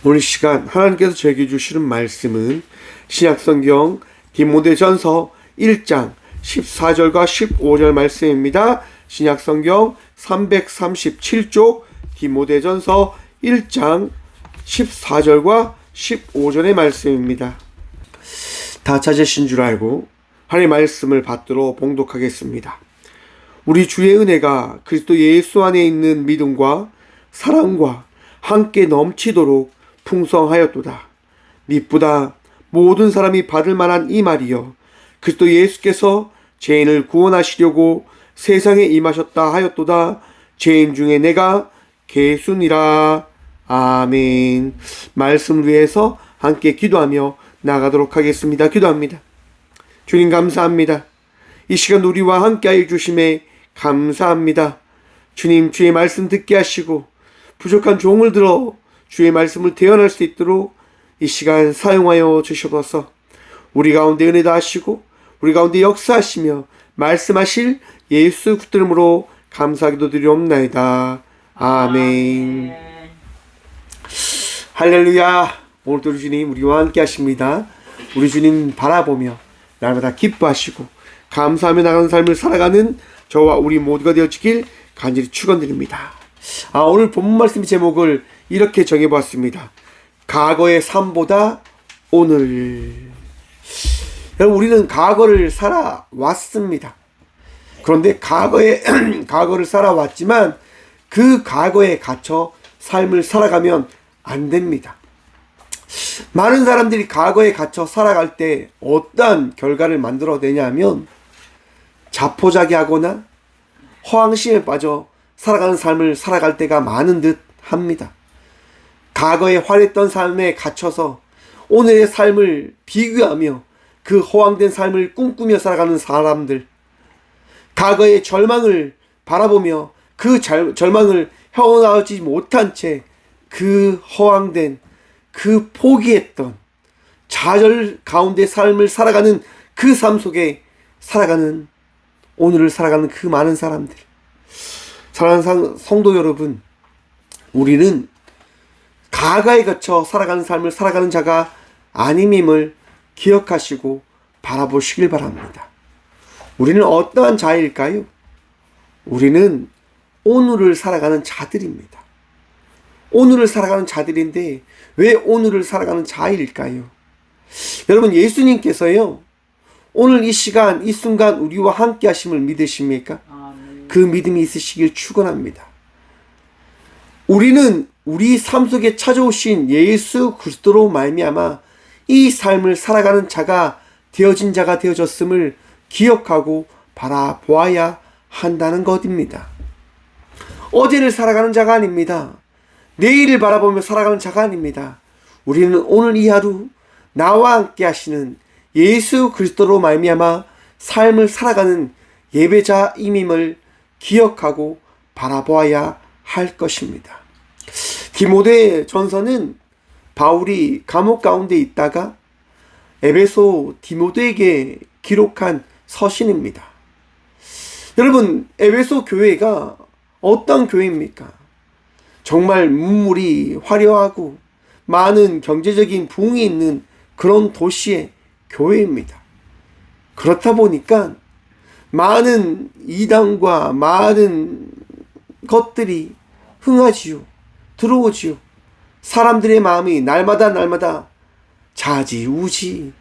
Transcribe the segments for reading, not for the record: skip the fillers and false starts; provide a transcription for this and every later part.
오늘 시간 하나님께서 저에게 주시는 말씀은 신약성경 디모데전서 1장 14절과 15절 말씀입니다. 신약성경 337쪽 디모데전서 1장 14절과 15절의 말씀입니다. 다 찾으신 줄 알고 하나님의 말씀을 받들어 봉독하겠습니다. 우리 주의 은혜가 그리스도 예수 안에 있는 믿음과 사랑과 함께 넘치도록 풍성하였도다. 미쁘다 모든 사람이 받을 만한 이 말이여, 그리스도 예수께서 죄인을 구원하시려고 세상에 임하셨다 하였도다. 죄인 중에 내가 개순이라. 아멘. 말씀을 위해서 함께 기도하며 나가도록 하겠습니다. 기도합니다. 주님 감사합니다. 이 시간 우리와 함께하여 주심에 감사합니다. 주님, 주의 말씀 듣게 하시고 부족한 종을 들어 주의 말씀을 대언할 수 있도록 이 시간 사용하여 주셔서 우리 가운데 은혜 다하시고 우리 가운데 역사하시며 말씀하실 예수 그리스도 이름으로 감사기도 드리옵나이다. 아멘. 할렐루야. 오늘도 우리 주님 우리와 함께 하십니다. 우리 주님 바라보며 날마다 기뻐하시고 감사하며 나가는 삶을 살아가는 저와 우리 모두가 되어지길 간절히 축원드립니다. 오늘 본문 말씀 제목을 이렇게 정해보았습니다. 과거의 삶보다 오늘. 여러분, 우리는 과거를 살아왔습니다. 그런데 과거를 살아왔지만 그 과거에 갇혀 삶을 살아가면 안 됩니다. 많은 사람들이 과거에 갇혀 살아갈 때 어떠한 결과를 만들어내냐면 자포자기하거나 허황심에 빠져 살아가는 삶을 살아갈 때가 많은 듯 합니다. 과거에 화려했던 삶에 갇혀서 오늘의 삶을 비교하며 그 허황된 삶을 꿈꾸며 살아가는 사람들, 과거의 절망을 바라보며 그 절망을 헤어나오지 못한 채 그 허황된, 그 포기했던 좌절 가운데 삶을 살아가는 그 삶 속에 살아가는, 오늘을 살아가는 그 많은 사람들. 사랑하는 성도 여러분, 우리는 과거에 갇혀 살아가는 삶을 살아가는 자가 아님임을 기억하시고 바라보시길 바랍니다. 우리는 어떠한 자일까요? 우리는 오늘을 살아가는 자들입니다. 오늘을 살아가는 자들인데 왜 오늘을 살아가는 자일까요? 여러분, 예수님께서요, 오늘 이 시간 이 순간 우리와 함께 하심을 믿으십니까? 그 믿음이 있으시길 축원합니다. 우리는 우리 삶 속에 찾아오신 예수 그리스도로 말미암아 이 삶을 살아가는 자가 되어진 자가 되어졌음을 기억하고 바라보아야 한다는 것입니다. 어제를 살아가는 자가 아닙니다. 내일을 바라보며 살아가는 자가 아닙니다. 우리는 오늘 이 하루 나와 함께 하시는 예수 그리스도로 말미암아 삶을 살아가는 예배자임임을 기억하고 바라보아야 할 것입니다. 디모데 전서는 바울이 감옥 가운데 있다가 에베소 디모데에게 기록한 서신입니다. 여러분, 에베소 교회가 어떤 교회입니까? 정말 문물이 화려하고 많은 경제적인 부흥이 있는 그런 도시의 교회입니다. 그렇다 보니까 많은 이단과 많은 것들이 흥하지요. 들어오지요. 사람들의 마음이 날마다 자지우지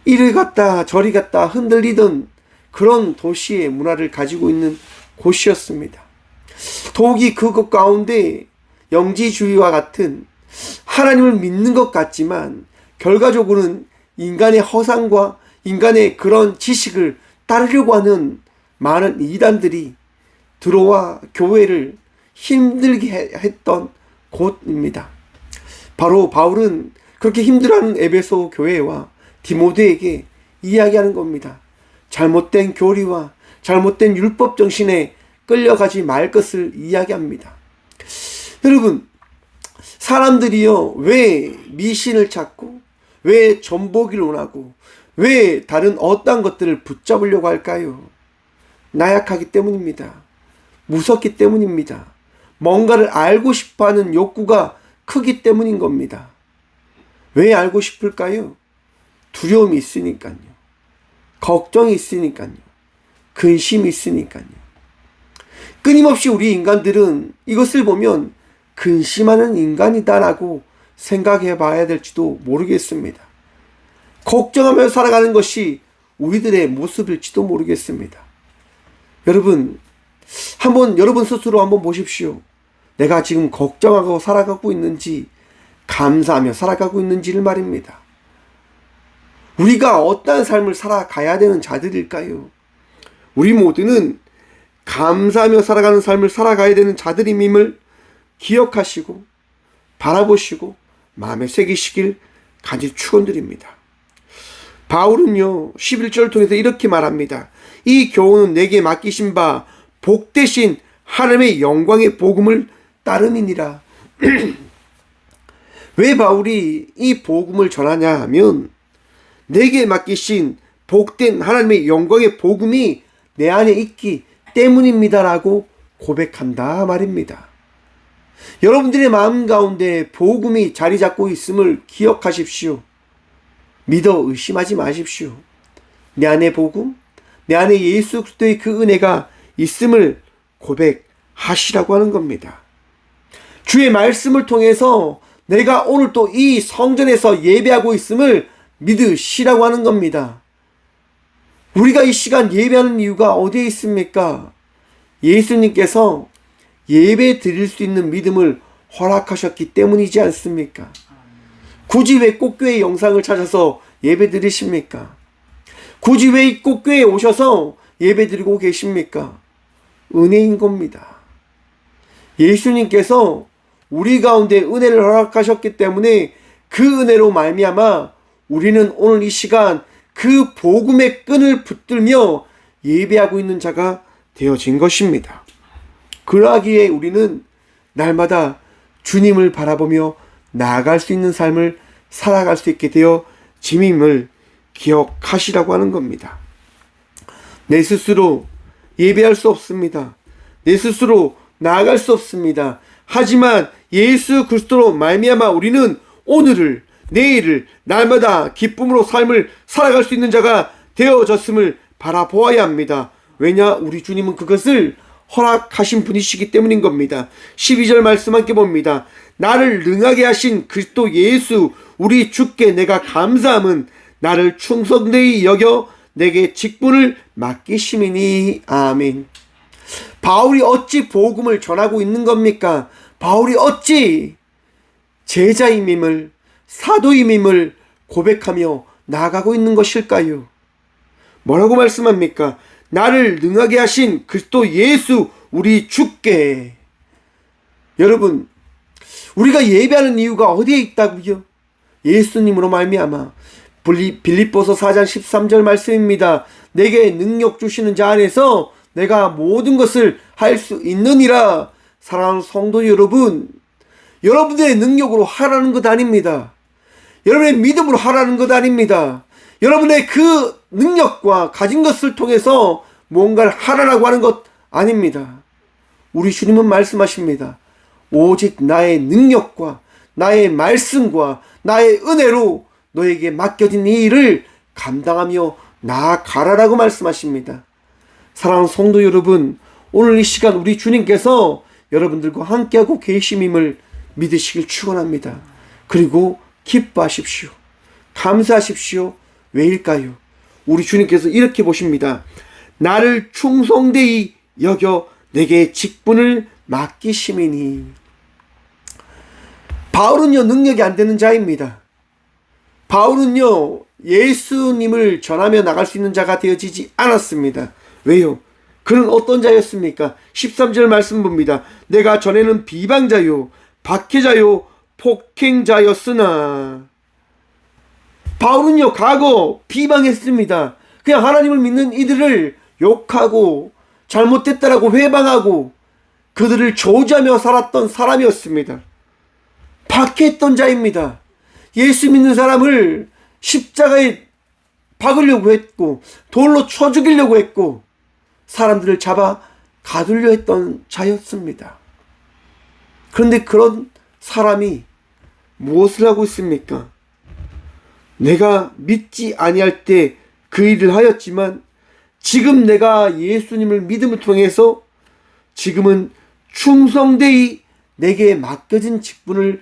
이리 갔다 저리 갔다 흔들리던 그런 도시의 문화를 가지고 있는 곳이었습니다. 더욱이 그것 가운데 영지주의와 같은 하나님을 믿는 것 같지만 결과적으로는 인간의 허상과 인간의 그런 지식을 따르려고 하는 많은 이단들이 들어와 교회를 힘들게 했던 곳입니다. 바로 바울은 그렇게 힘들어하는 에베소 교회와 디모데에게 이야기하는 겁니다. 잘못된 교리와 잘못된 율법 정신에 끌려가지 말 것을 이야기합니다. 여러분, 사람들이요, 왜 미신을 찾고 왜 전보기를 원하고 왜 다른 어떠한 것들을 붙잡으려고 할까요? 나약하기 때문입니다. 무섭기 때문입니다. 뭔가를 알고 싶어하는 욕구가 크기 때문인 겁니다. 왜 알고 싶을까요? 두려움이 있으니까요. 걱정이 있으니까요. 근심이 있으니까요. 끊임없이 우리 인간들은 이것을 보면 근심하는 인간이다라고 생각해 봐야 될지도 모르겠습니다. 걱정하며 살아가는 것이 우리들의 모습일지도 모르겠습니다. 여러분, 여러분 스스로 한번 보십시오. 내가 지금 걱정하고 살아가고 있는지, 감사하며 살아가고 있는지를 말입니다. 우리가 어떠한 삶을 살아가야 되는 자들일까요? 우리 모두는 감사하며 살아가는 삶을 살아가야 되는 자들임을 기억하시고 바라보시고 마음에 새기시길 간절히 축원드립니다. 바울은요 11절을 통해서 이렇게 말합니다. 이 교훈은 내게 맡기신 바 복되신 하나님의 영광의 복음을 따름이니라. 왜 바울이 이 복음을 전하냐 하면 내게 맡기신 복된 하나님의 영광의 복음이 내 안에 있기 때문입니다라고 고백한다 말입니다. 여러분들의 마음 가운데 복음이 자리 잡고 있음을 기억하십시오. 믿어 의심하지 마십시오. 내 안에 복음, 내 안에 예수 그리스도의 그 은혜가 있음을 고백하시라고 하는 겁니다. 주의 말씀을 통해서 내가 오늘 또 이 성전에서 예배하고 있음을 믿으시라고 하는 겁니다. 우리가 이 시간 예배하는 이유가 어디에 있습니까? 예수님께서 예배 드릴 수 있는 믿음을 허락하셨기 때문이지 않습니까? 굳이 왜 꽃교회 영상을 찾아서 예배 드리십니까? 굳이 왜 꽃교회에 오셔서 예배 드리고 계십니까? 은혜인 겁니다. 예수님께서 우리 가운데 은혜를 허락하셨기 때문에 그 은혜로 말미암아 우리는 오늘 이 시간 그 복음의 끈을 붙들며 예배하고 있는 자가 되어진 것입니다. 그러하기에 우리는 날마다 주님을 바라보며 나아갈 수 있는 삶을 살아갈 수 있게 되어 짐임을 기억하시라고 하는 겁니다. 내 스스로 예배할 수 없습니다. 내 스스로 나아갈 수 없습니다. 하지만 예수 그리스도로 말미암아 우리는 오늘을, 내일을 날마다 기쁨으로 삶을 살아갈 수 있는 자가 되어졌음을 바라보아야 합니다. 왜냐? 우리 주님은 그것을 허락하신 분이시기 때문인 겁니다. 12절 말씀 함께 봅니다. 나를 능하게 하신 그리스도 예수 우리 주께 내가 감사함은 나를 충성되이 여겨 내게 직분을 맡기심이니. 아멘. 바울이 어찌 복음을 전하고 있는 겁니까? 바울이 어찌 제자임임을, 사도임임을 고백하며 나아가고 있는 것일까요? 뭐라고 말씀합니까? 나를 능하게 하신 그리스도 예수 우리 주께. 여러분, 우리가 예배하는 이유가 어디에 있다고요? 예수님으로 말미암아. 빌립보서 4장 13절 말씀입니다. 내게 능력 주시는 자 안에서 내가 모든 것을 할 수 있느니라. 사랑하는 성도 여러분, 여러분들의 능력으로 하라는 것 아닙니다. 여러분의 믿음으로 하라는 것 아닙니다. 여러분의 그 능력과 가진 것을 통해서 뭔가를 하라고 하는 것 아닙니다. 우리 주님은 말씀하십니다. 오직 나의 능력과 나의 말씀과 나의 은혜로 너에게 맡겨진 이 일을 감당하며 나아가라라고 말씀하십니다. 사랑하는 성도 여러분, 오늘 이 시간 우리 주님께서 여러분들과 함께하고 계심임을 믿으시길 축원합니다. 그리고 기뻐하십시오. 감사하십시오. 왜일까요? 우리 주님께서 이렇게 보십니다. 나를 충성되이 여겨 내게 직분을 맡기심이니. 바울은요 능력이 안 되는 자입니다. 바울은요 예수님을 전하며 나갈 수 있는 자가 되어지지 않았습니다. 왜요? 그는 어떤 자였습니까? 13절 말씀 봅니다. 내가 전에는 비방자요 박해자요 폭행자였으나. 바울은요 과거 비방했습니다. 그냥 하나님을 믿는 이들을 욕하고 잘못됐다라고 회방하고 그들을 저주하며 살았던 사람이었습니다. 박해했던 자입니다. 예수 믿는 사람을 십자가에 박으려고 했고 돌로 쳐 죽이려고 했고 사람들을 잡아 가두려 했던 자였습니다. 그런데 그런 사람이 무엇을 하고 있습니까? 내가 믿지 아니할 때 그 일을 하였지만 지금 내가 예수님을 믿음을 통해서 지금은 충성되이 내게 맡겨진 직분을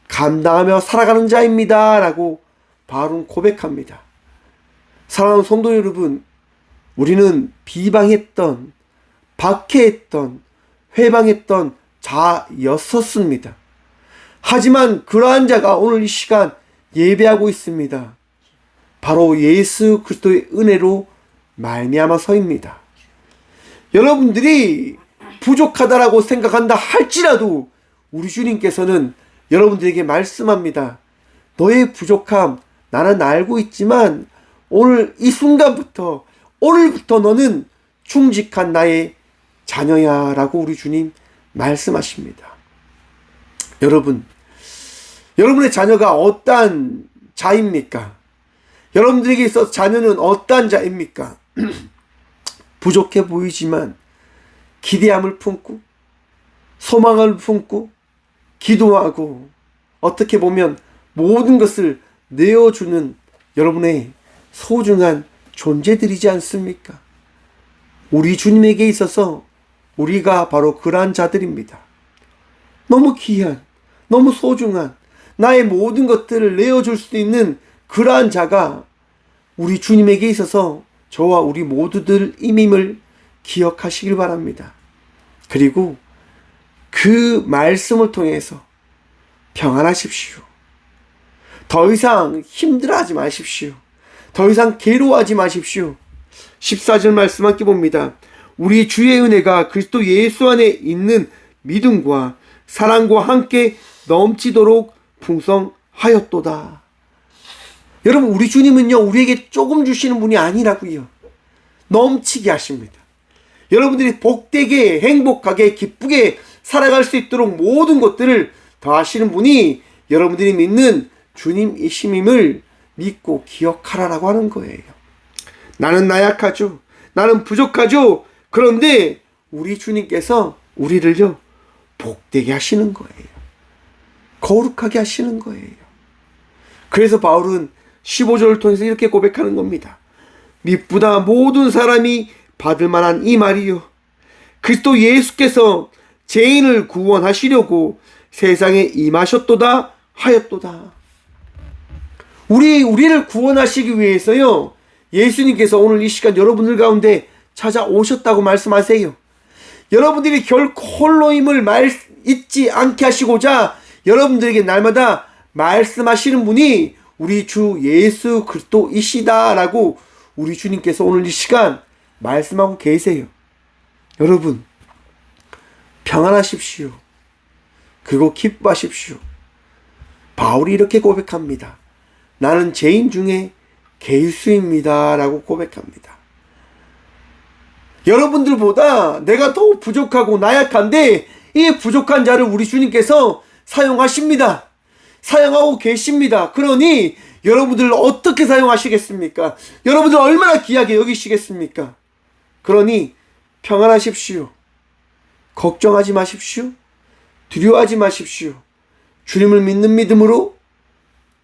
감당하며 살아가는 자입니다 라고 바울은 고백합니다. 사랑하는 성도 여러분, 우리는 비방했던, 박해했던, 회방했던 자였었습니다. 하지만 그러한 자가 오늘 이 시간 예배하고 있습니다. 바로 예수 그리스도의 은혜로 말미암아서입니다. 여러분들이 부족하다라고 생각한다 할지라도 우리 주님께서는 여러분들에게 말씀합니다. 너의 부족함 나는 알고 있지만 오늘 이 순간부터, 오늘부터 너는 충직한 나의 자녀야 라고 우리 주님 말씀하십니다. 여러분, 여러분의 자녀가 어떠한 자입니까? 여러분들에게 있어서 자녀는 어떠한 자입니까? 부족해 보이지만 기대함을 품고 소망을 품고 기도하고 어떻게 보면 모든 것을 내어주는 여러분의 소중한 존재들이지 않습니까? 우리 주님에게 있어서 우리가 바로 그러한 자들입니다. 너무 귀한, 너무 소중한 나의 모든 것들을 내어줄 수 있는 그러한 자가 우리 주님에게 있어서 저와 우리 모두들임임을 기억하시길 바랍니다. 그리고 그 말씀을 통해서 평안하십시오. 더 이상 힘들어하지 마십시오. 더 이상 괴로워하지 마십시오. 14절 말씀 함께 봅니다. 우리 주의 은혜가 그리스도 예수 안에 있는 믿음과 사랑과 함께 넘치도록 풍성하였도다. 여러분, 우리 주님은요, 우리에게 조금 주시는 분이 아니라고요. 넘치게 하십니다. 여러분들이 복되게, 행복하게, 기쁘게 살아갈 수 있도록 모든 것들을 더하시는 분이 여러분들이 믿는 주님이심임을 믿고 기억하라라고 하는 거예요. 나는 나약하죠. 나는 부족하죠. 그런데 우리 주님께서 우리를요, 복되게 하시는 거예요. 거룩하게 하시는 거예요. 그래서 바울은 15절을 통해서 이렇게 고백하는 겁니다. 미쁘다 모든 사람이 받을 만한 이 말이요, 그리스도 예수께서 죄인을 구원하시려고 세상에 임하셨도다 하였도다. 우리를 구원하시기 위해서요, 예수님께서 오늘 이 시간 여러분들 가운데 찾아오셨다고 말씀하세요. 여러분들이 결코 홀로임을 잊지 않게 하시고자 여러분들에게 날마다 말씀하시는 분이 우리 주 예수 그리스도이시다라고 우리 주님께서 오늘 이 시간 말씀하고 계세요. 여러분, 평안하십시오. 그리고 기뻐하십시오. 바울이 이렇게 고백합니다. 나는 죄인 중에 괴수입니다 라고 고백합니다. 여러분들보다 내가 더 부족하고 나약한데 이 부족한 자를 우리 주님께서 사용하십니다. 사용하고 계십니다. 그러니 여러분들을 어떻게 사용하시겠습니까? 여러분들 얼마나 귀하게 여기시겠습니까? 그러니 평안하십시오. 걱정하지 마십시오. 두려워하지 마십시오. 주님을 믿는 믿음으로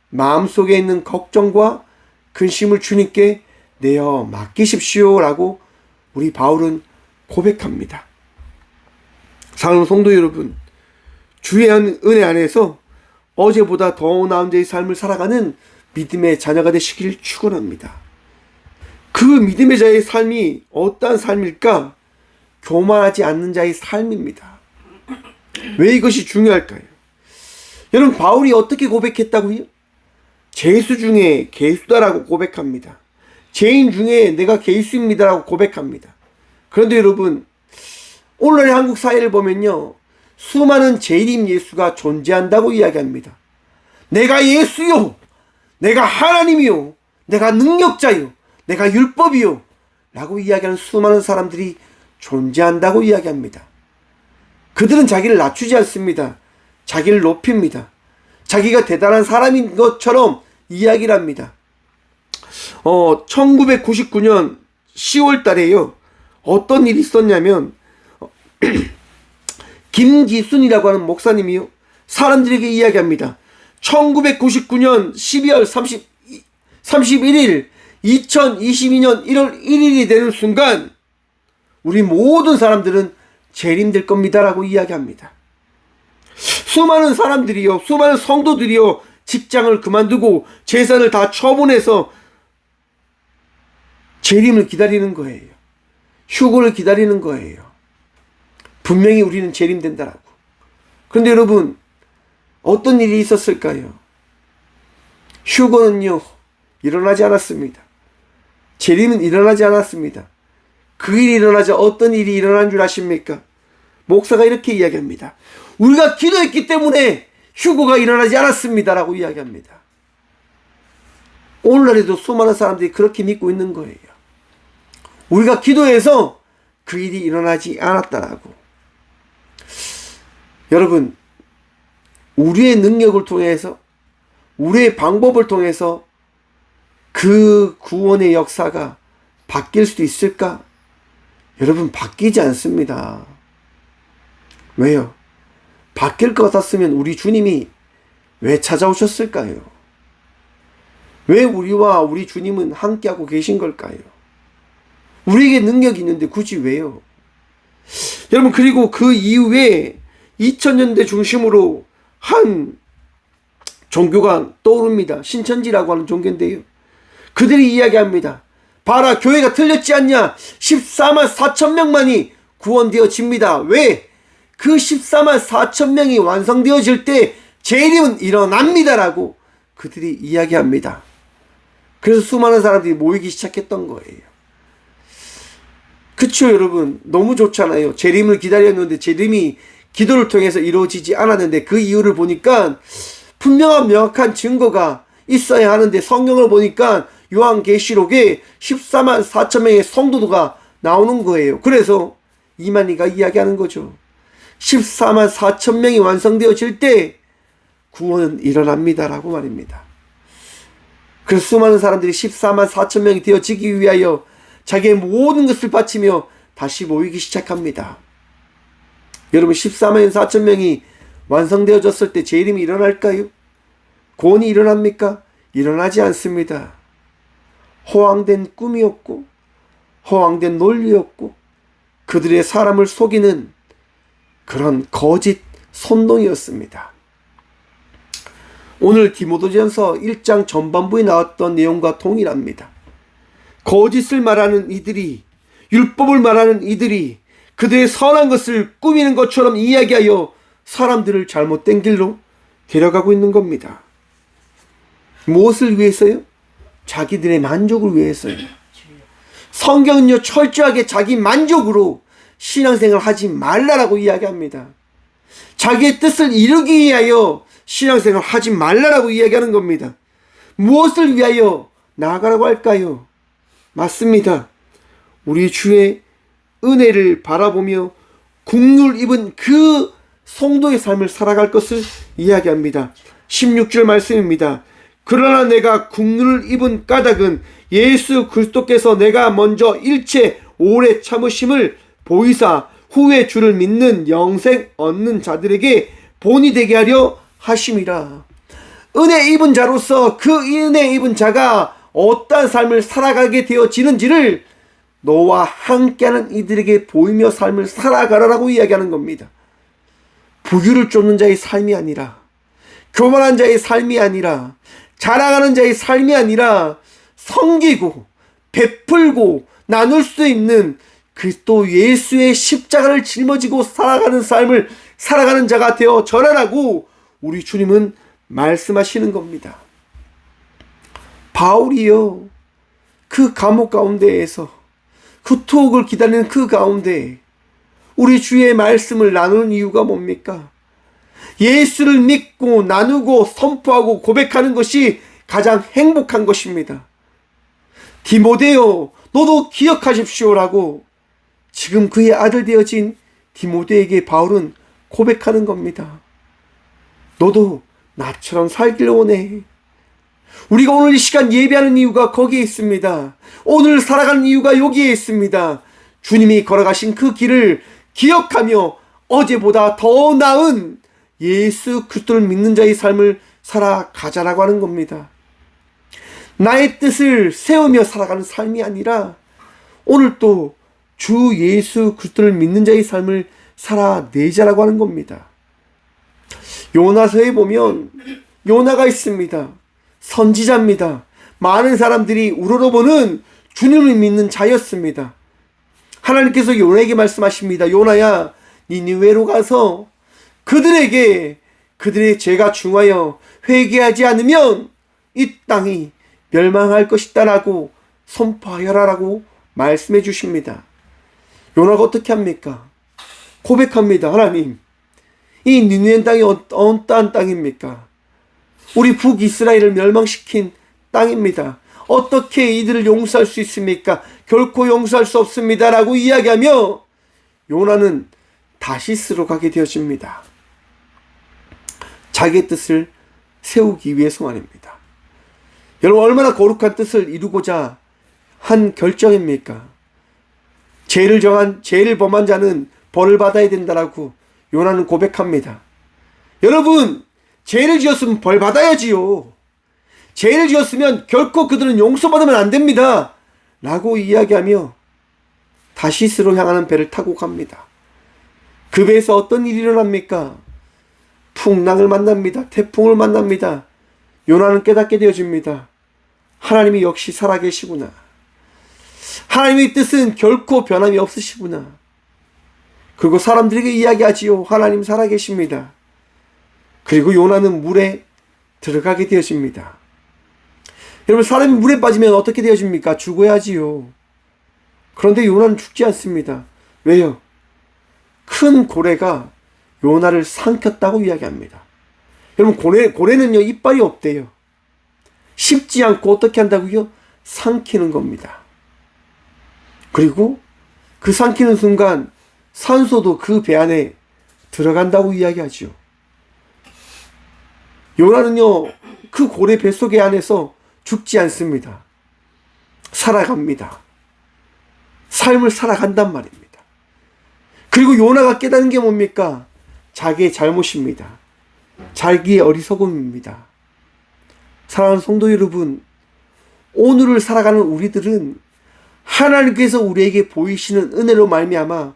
마음속에 있는 걱정과 근심을 주님께 내어 맡기십시오 라고 우리 바울은 고백합니다. 사랑하는 성도 여러분, 주의 은혜 안에서 어제보다 더 나은 자의 삶을 살아가는 믿음의 자녀가 되시길 축원합니다. 그 믿음의 자의 삶이 어떠한 삶일까? 교만하지 않는 자의 삶입니다. 왜 이것이 중요할까요? 여러분, 바울이 어떻게 고백했다고요? 죄수 중에 괴수다라고 고백합니다. 죄인 중에 내가 괴수입니다라고 고백합니다. 그런데 여러분, 오늘날의 한국 사회를 보면요, 수많은 재림 예수가 존재한다고 이야기합니다. 내가 예수요, 내가 하나님이요, 내가 능력자요, 내가 율법이요 라고 이야기하는 수많은 사람들이 존재한다고 이야기합니다. 그들은 자기를 낮추지 않습니다. 자기를 높입니다. 자기가 대단한 사람인 것처럼 이야기를 합니다. 1999년 10월 달에요, 어떤 일이 있었냐면 김기순이라고 하는 목사님이요, 사람들에게 이야기합니다. 1999년 12월 31일 2022년 1월 1일이 되는 순간 우리 모든 사람들은 재림될 겁니다라고 이야기합니다. 수많은 사람들이요, 수많은 성도들이요, 직장을 그만두고 재산을 다 처분해서 재림을 기다리는 거예요. 휴고를 기다리는 거예요. 분명히 우리는 재림된다라고. 그런데 여러분, 어떤 일이 있었을까요? 휴고는요, 일어나지 않았습니다. 재림은 일어나지 않았습니다. 그 일이 일어나자 어떤 일이 일어난 줄 아십니까? 목사가 이렇게 이야기합니다. 우리가 기도했기 때문에 휴고가 일어나지 않았습니다라고 이야기합니다. 오늘날에도 수많은 사람들이 그렇게 믿고 있는 거예요. 우리가 기도해서 그 일이 일어나지 않았다라고. 여러분, 우리의 능력을 통해서, 우리의 방법을 통해서 그 구원의 역사가 바뀔 수도 있을까? 여러분, 바뀌지 않습니다. 왜요? 바뀔 것 같았으면 우리 주님이 왜 찾아오셨을까요? 왜 우리와 우리 주님은 함께하고 계신 걸까요? 우리에게 능력이 있는데 굳이 왜요? 여러분, 그리고 그 이후에 2000년대 중심으로 한 종교가 떠오릅니다. 신천지라고 하는 종교인데요. 그들이 이야기합니다. 봐라, 교회가 틀렸지 않냐? 14만 4천 명만이 구원되어집니다. 왜? 그 14만 4천 명이 완성되어질 때 재림은 일어납니다라고 그들이 이야기합니다. 그래서 수많은 사람들이 모이기 시작했던 거예요. 그쵸, 여러분? 너무 좋잖아요. 재림을 기다렸는데 재림이 기도를 통해서 이루어지지 않았는데 그 이유를 보니까 분명한 명확한 증거가 있어야 하는데 성경을 보니까 요한계시록에 14만 4천 명의 성도가 나오는 거예요. 그래서 이만희가 이야기하는 거죠. 14만 4천 명이 완성되어질 때 구원은 일어납니다라고 말입니다. 그래서 수많은 사람들이 14만 4천 명이 되어지기 위하여 자기의 모든 것을 바치며 다시 모이기 시작합니다. 여러분, 14만 4천 명이 완성되어졌을 때 재림이 일어날까요? 구원이 일어납니까? 일어나지 않습니다. 허황된 꿈이었고 허황된 논리였고 그들의 사람을 속이는 그런 거짓 선동이었습니다. 오늘 디모데전서 1장 전반부에 나왔던 내용과 동일합니다. 거짓을 말하는 이들이, 율법을 말하는 이들이 그들의 선한 것을 꾸미는 것처럼 이야기하여 사람들을 잘못된 길로 데려가고 있는 겁니다. 무엇을 위해서요? 자기들의 만족을 위해서요. 성경은요, 철저하게 자기 만족으로 신앙생활을 하지 말라라고 이야기합니다. 자기의 뜻을 이루기 위하여 신앙생활을 하지 말라라고 이야기하는 겁니다. 무엇을 위하여 나아가라고 할까요? 맞습니다. 우리 주의 은혜를 바라보며 국률 입은 그 성도의 삶을 살아갈 것을 이야기합니다. 16절 말씀입니다. 그러나 내가 국률을 입은 까닭은 예수 그리스도께서 내가 먼저 일체 오래 참으심을 보이사 후에 주를 믿는 영생 얻는 자들에게 본이 되게 하려 하심이라. 은혜 입은 자로서 그 은혜 입은 자가 어떠한 삶을 살아가게 되어지는지를 너와 함께하는 이들에게 보이며 삶을 살아가라라고 이야기하는 겁니다. 부유를 쫓는 자의 삶이 아니라, 교만한 자의 삶이 아니라, 자랑하는 자의 삶이 아니라 섬기고 베풀고 나눌 수 있는 그리스도 예수의 십자가를 짊어지고 살아가는 삶을 살아가는 자가 되어 전하라고 우리 주님은 말씀하시는 겁니다. 바울이요, 그 감옥 가운데에서 그 투옥을 기다리는 그 가운데 우리 주의 말씀을 나누는 이유가 뭡니까? 예수를 믿고 나누고 선포하고 고백하는 것이 가장 행복한 것입니다. 디모데요, 너도 기억하십시오라고 지금 그의 아들 되어진 디모데에게 바울은 고백하는 겁니다. 너도 나처럼 살길 원해. 우리가 오늘 이 시간 예배하는 이유가 거기에 있습니다. 오늘 살아가는 이유가 여기에 있습니다. 주님이 걸어가신 그 길을 기억하며 어제보다 더 나은 예수 그리스도를 믿는 자의 삶을 살아가자라고 하는 겁니다. 나의 뜻을 세우며 살아가는 삶이 아니라 오늘 또 주 예수 그리스도를 믿는 자의 삶을 살아내자라고 하는 겁니다. 요나서에 보면 요나가 있습니다. 선지자입니다. 많은 사람들이 우러러보는 주님을 믿는 자였습니다. 하나님께서 요나에게 말씀하십니다. 요나야, 니느웨로 가서 그들의 죄가 중하여 회개하지 않으면 이 땅이 멸망할 것이다라고 선포하여라라고 말씀해 주십니다. 요나가 어떻게 합니까? 고백합니다. 하나님, 이 니느웨 땅이 어떠한 땅입니까? 우리 북이스라엘을 멸망시킨 땅입니다. 어떻게 이들을 용서할 수 있습니까? 결코 용서할 수 없습니다 라고 이야기하며 요나는 다시스로 가게 되어집니다. 자기의 뜻을 세우기 위해서 말입니다. 여러분, 얼마나 거룩한 뜻을 이루고자 한 결정입니까? 죄를 범한 자는 벌을 받아야 된다라고 요나는 고백합니다. 여러분, 죄를 지었으면 벌 받아야지요. 죄를 지었으면 결코 그들은 용서받으면 안 됩니다 라고 이야기하며 다시스로 향하는 배를 타고 갑니다. 그 배에서 어떤 일이 일어납니까? 풍랑을 만납니다. 태풍을 만납니다. 요나는 깨닫게 되어집니다. 하나님이 역시 살아계시구나. 하나님의 뜻은 결코 변함이 없으시구나. 그리고 사람들에게 이야기하지요. 하나님 살아계십니다. 그리고 요나는 물에 들어가게 되어집니다. 여러분, 사람이 물에 빠지면 어떻게 되어집니까? 죽어야지요. 그런데 요나는 죽지 않습니다. 왜요? 큰 고래가 요나를 삼켰다고 이야기합니다. 여러분, 고래는요, 이빨이 없대요. 씹지 않고 어떻게 한다고요? 삼키는 겁니다. 그리고 그 삼키는 순간 산소도 그 배 안에 들어간다고 이야기하죠. 요나는요, 그 고래 뱃속에 안에서 죽지 않습니다. 살아갑니다. 삶을 살아간단 말입니다. 그리고 요나가 깨닫는 게 뭡니까? 자기의 잘못입니다. 자기의 어리석음입니다. 사랑하는 성도 여러분, 오늘을 살아가는 우리들은 하나님께서 우리에게 보이시는 은혜로 말미암아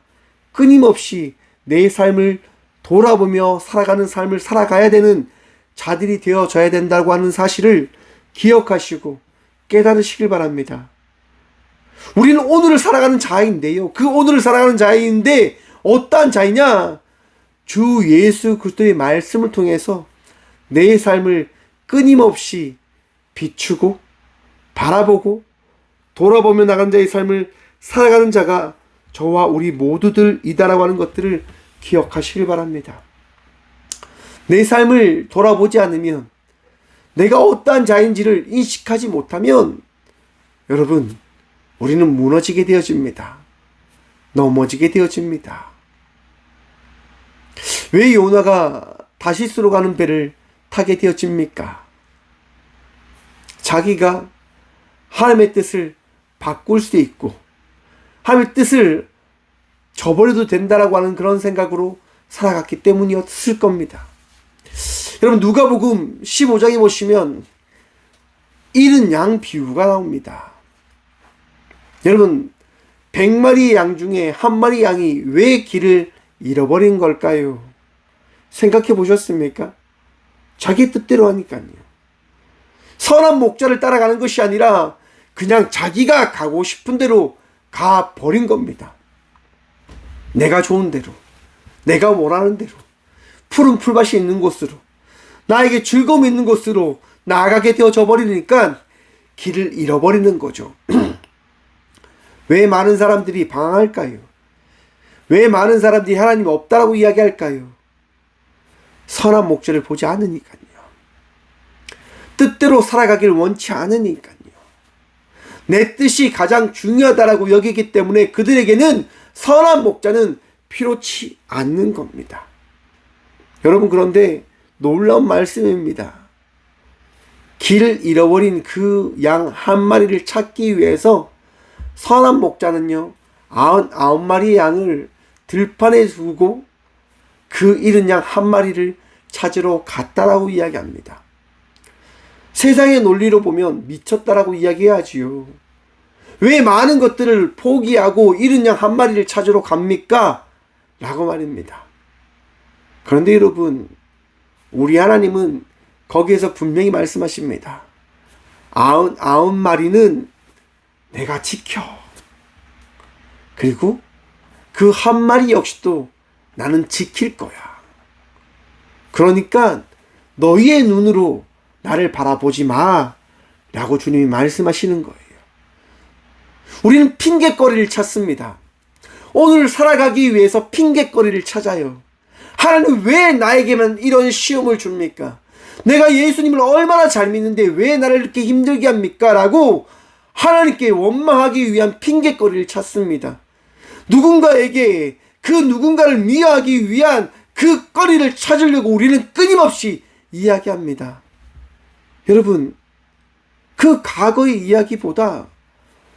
끊임없이 내 삶을 돌아보며 살아가는 삶을 살아가야 되는 자들이 되어져야 된다고 하는 사실을 기억하시고 깨달으시길 바랍니다. 우리는 오늘을 살아가는 자인데요. 그 오늘을 살아가는 자인데 어떠한 자이냐? 주 예수 그리스도의 말씀을 통해서 내 삶을 끊임없이 비추고 바라보고 돌아보며 나간 자의 삶을 살아가는 자가 저와 우리 모두들이다라고 하는 것들을 기억하시길 바랍니다. 내 삶을 돌아보지 않으면, 내가 어떠한 자인지를 인식하지 못하면 여러분, 우리는 무너지게 되어집니다. 넘어지게 되어집니다. 왜 요나가 다시스로 가는 배를 타게 되어집니까? 자기가 하나님의 뜻을 바꿀 수도 있고 하나님의 뜻을 저버려도 된다라고 하는 그런 생각으로 살아갔기 때문이었을 겁니다. 여러분, 누가복음 15장에 보시면 잃은 양 비유가 나옵니다. 여러분, 100마리의 양 중에 한 마리 양이 왜 길을 잃어버린 걸까요? 생각해 보셨습니까? 자기 뜻대로 하니까요. 선한 목자를 따라가는 것이 아니라 그냥 자기가 가고 싶은 대로 가버린 겁니다. 내가 좋은 대로, 내가 원하는 대로, 푸른 풀밭이 있는 곳으로, 나에게 즐거움이 있는 곳으로 나아가게 되어져 버리니까 길을 잃어버리는 거죠. 왜 많은 사람들이 방황할까요? 왜 많은 사람들이 하나님 없다라고 이야기할까요? 선한 목자를 보지 않으니까요. 뜻대로 살아가길 원치 않으니까요. 내 뜻이 가장 중요하다라고 여기기 때문에 그들에게는 선한 목자는 필요치 않는 겁니다. 여러분, 그런데 놀라운 말씀입니다. 길을 잃어버린 그 양 한 마리를 찾기 위해서 선한 목자는요, 99마리의 양을 들판에 두고 그 잃은 양 한 마리를 찾으러 갔다라고 이야기합니다. 세상의 논리로 보면 미쳤다라고 이야기해야지요. 왜 많은 것들을 포기하고 이른 양 한 마리를 찾으러 갑니까? 라고 말입니다. 그런데 여러분, 우리 하나님은 거기에서 분명히 말씀하십니다. 99마리는 내가 지켜. 그리고 그 한 마리 역시도 나는 지킬 거야. 그러니까 너희의 눈으로 나를 바라보지 마. 라고 주님이 말씀하시는 거예요. 우리는 핑곗거리를 찾습니다. 오늘 살아가기 위해서 핑곗거리를 찾아요. 하나님 왜 나에게만 이런 시험을 줍니까? 내가 예수님을 얼마나 잘 믿는데 왜 나를 이렇게 힘들게 합니까? 라고 하나님께 원망하기 위한 핑곗거리를 찾습니다. 누군가에게 그 누군가를 미워하기 위한 그 거리를 찾으려고 우리는 끊임없이 이야기합니다. 여러분, 그 과거의 이야기보다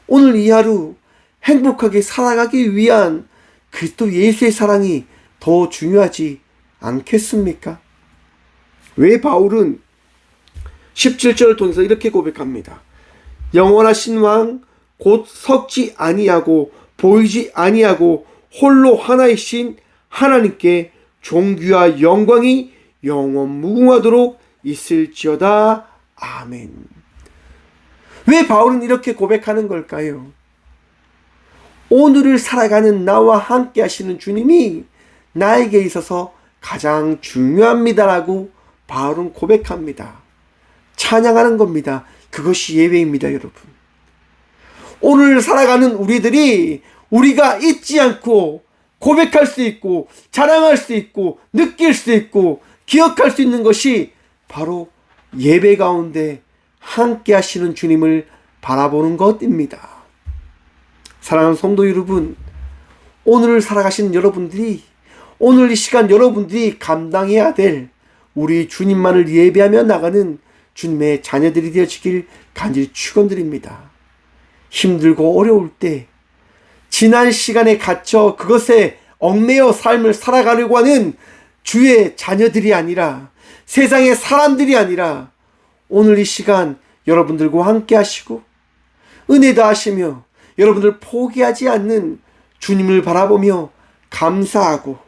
오늘 이 하루 행복하게 살아가기 위한 그리스도 예수의 사랑이 더 중요하지 않겠습니까? 왜 바울은 17절을 통해서 이렇게 고백합니다. 영원하신 왕 곧 섞지 아니하고 보이지 아니하고 홀로 하나이신 하나님께 존귀와 영광이 영원 무궁하도록 있을지어다. 아멘. 왜 바울은 이렇게 고백하는 걸까요? 오늘을 살아가는 나와 함께 하시는 주님이 나에게 있어서 가장 중요합니다라고 바울은 고백합니다. 찬양하는 겁니다. 그것이 예배입니다, 여러분. 오늘 살아가는 우리들이 우리가 잊지 않고 고백할 수 있고 자랑할 수 있고 느낄 수 있고 기억할 수 있는 것이 바로 예배 가운데 함께 하시는 주님을 바라보는 것입니다. 사랑하는 성도 여러분, 오늘을 살아가시는 여러분들이, 오늘 이 시간 여러분들이 감당해야 될 우리 주님만을 예배하며 나가는 주님의 자녀들이 되어지길 간절히 축원드립니다. 힘들고 어려울 때 지난 시간에 갇혀 그것에 얽매여 삶을 살아가려고 하는 주의 자녀들이 아니라, 세상의 사람들이 아니라 오늘 이 시간 여러분들과 함께 하시고 은혜 다하시며 여러분들 포기하지 않는 주님을 바라보며 감사하고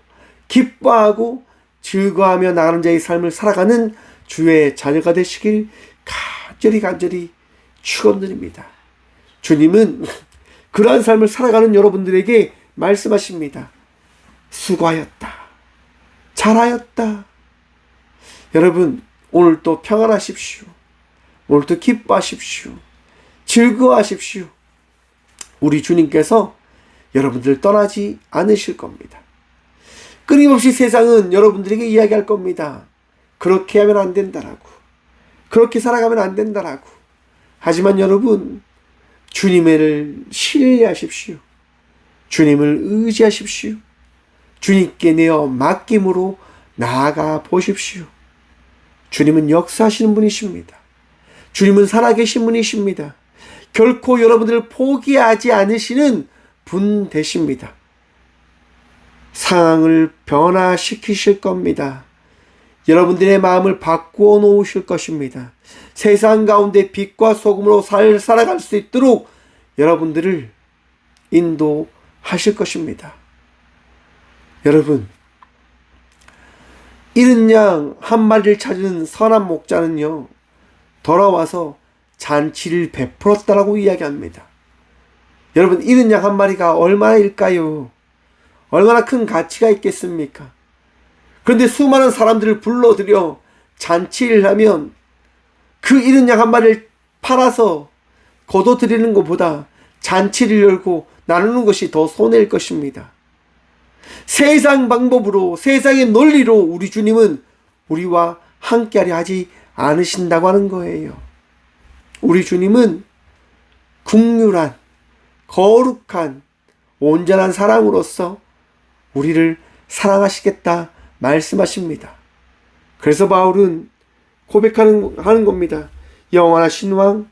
기뻐하고 즐거워하며 나가는 자의 삶을 살아가는 주의 자녀가 되시길 간절히 축원드립니다. 주님은 그러한 삶을 살아가는 여러분들에게 말씀하십니다. 수고하였다. 잘하였다. 여러분, 오늘도 평안하십시오. 오늘도 기뻐하십시오. 즐거워하십시오. 우리 주님께서 여러분들 떠나지 않으실 겁니다. 끊임없이 세상은 여러분들에게 이야기할 겁니다. 그렇게 하면 안 된다라고. 그렇게 살아가면 안 된다라고. 하지만 여러분, 주님을 신뢰하십시오. 주님을 의지하십시오. 주님께 내어 맡김으로 나아가 보십시오. 주님은 역사하시는 분이십니다. 주님은 살아계신 분이십니다. 결코 여러분들을 포기하지 않으시는 분 되십니다. 상황을 변화시키실 겁니다. 여러분들의 마음을 바꾸어 놓으실 것입니다. 세상 가운데 빛과 소금으로 살아갈 수 있도록 여러분들을 인도하실 것입니다. 여러분, 이른 양 한 마리를 찾은 선한 목자는요, 돌아와서 잔치를 베풀었다라고 이야기합니다. 여러분, 이른 양 한 마리가 얼마일까요? 얼마나 큰 가치가 있겠습니까? 그런데 수많은 사람들을 불러들여 잔치를 하면 그 이른 양 한 마리를 팔아서 거둬들이는 것보다 잔치를 열고 나누는 것이 더 손해일 것입니다. 세상 방법으로, 세상의 논리로 우리 주님은 우리와 함께하려 하지 않으신다고 하는 거예요. 우리 주님은 긍휼한, 거룩한, 온전한 사랑으로서 우리를 사랑하시겠다 말씀하십니다. 그래서 바울은 고백하는 겁니다. 영원하신 왕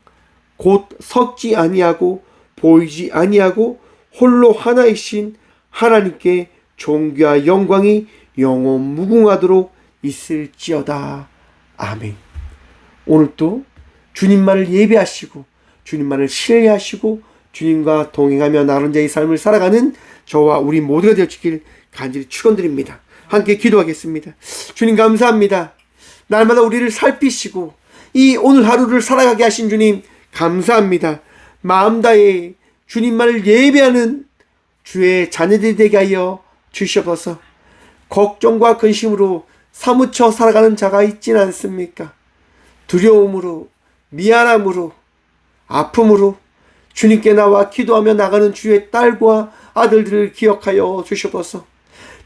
곧 섞지 아니하고 보이지 아니하고 홀로 하나이신 하나님께 존귀와 영광이 영원 무궁하도록 있을지어다. 아멘. 오늘도 주님만을 예배하시고 주님만을 신뢰하시고 주님과 동행하며 나른 자의 삶을 살아가는 저와 우리 모두가 되어주길 간절히 축원드립니다. 함께 기도하겠습니다. 주님 감사합니다. 날마다 우리를 살피시고 이 오늘 하루를 살아가게 하신 주님 감사합니다. 마음 다해 주님만을 예배하는 주의 자녀들이 되게 하여 주시옵소서. 걱정과 근심으로 사무쳐 살아가는 자가 있지는 않습니까? 두려움으로, 미안함으로, 아픔으로 주님께 나와 기도하며 나가는 주의 딸과 아들들을 기억하여 주시옵소서.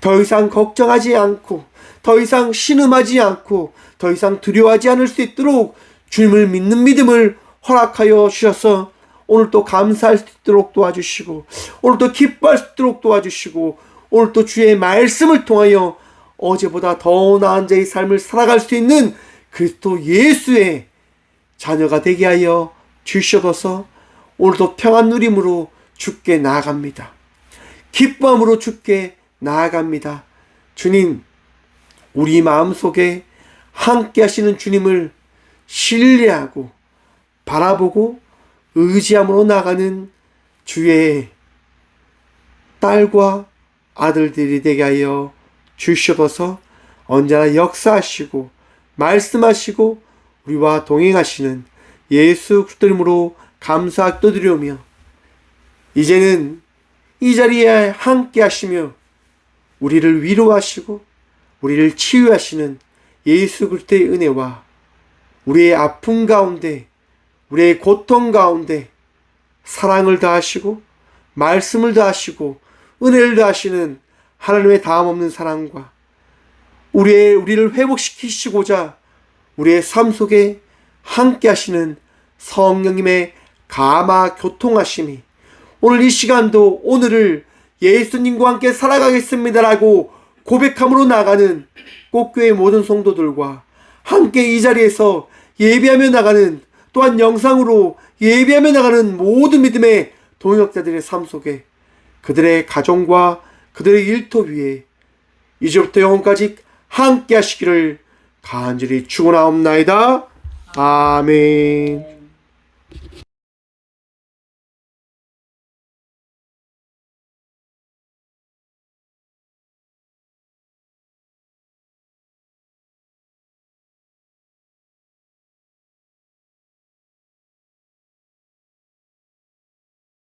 더 이상 걱정하지 않고, 더 이상 신음하지 않고, 더 이상 두려워하지 않을 수 있도록 주님을 믿는 믿음을 허락하여 주셔서 오늘도 감사할 수 있도록 도와주시고, 오늘도 기뻐할 수 있도록 도와주시고, 오늘도 주의 말씀을 통하여 어제보다 더 나은 자의 삶을 살아갈 수 있는 그리스도 예수의 자녀가 되게 하여 주시옵소서. 오늘도 평안 누림으로 주께 나아갑니다. 기쁨으로 주께 나아갑니다. 주님, 우리 마음속에 함께 하시는 주님을 신뢰하고 바라보고 의지함으로 나가는 주의 딸과 아들들이 되게 하여 주시옵소서. 언제나 역사하시고 말씀하시고 우리와 동행하시는 예수 그리스도 이름으로 감사 기도드리오며 이제는 이 자리에 함께 하시며 우리를 위로하시고 우리를 치유하시는 예수 그리스도의 은혜와 우리의 아픔 가운데 우리의 고통 가운데 사랑을 다하시고 말씀을 다하시고 은혜를 다하시는 하나님의 다함없는 사랑과 우리를 회복시키시고자 우리의 삶 속에 함께 하시는 성령님의 감화 교통하심이 오늘 이 시간도 오늘을 예수님과 함께 살아가겠습니다라고 고백함으로 나가는 꽃교회 모든 성도들과 함께 이 자리에서 예배하며 나가는 또한 영상으로 예배하며 나가는 모든 믿음의 동역자들의 삶 속에 그들의 가정과 그들의 일터 위에 이제부터 영원까지 함께 하시기를 간절히 축원하옵나이다. 아멘.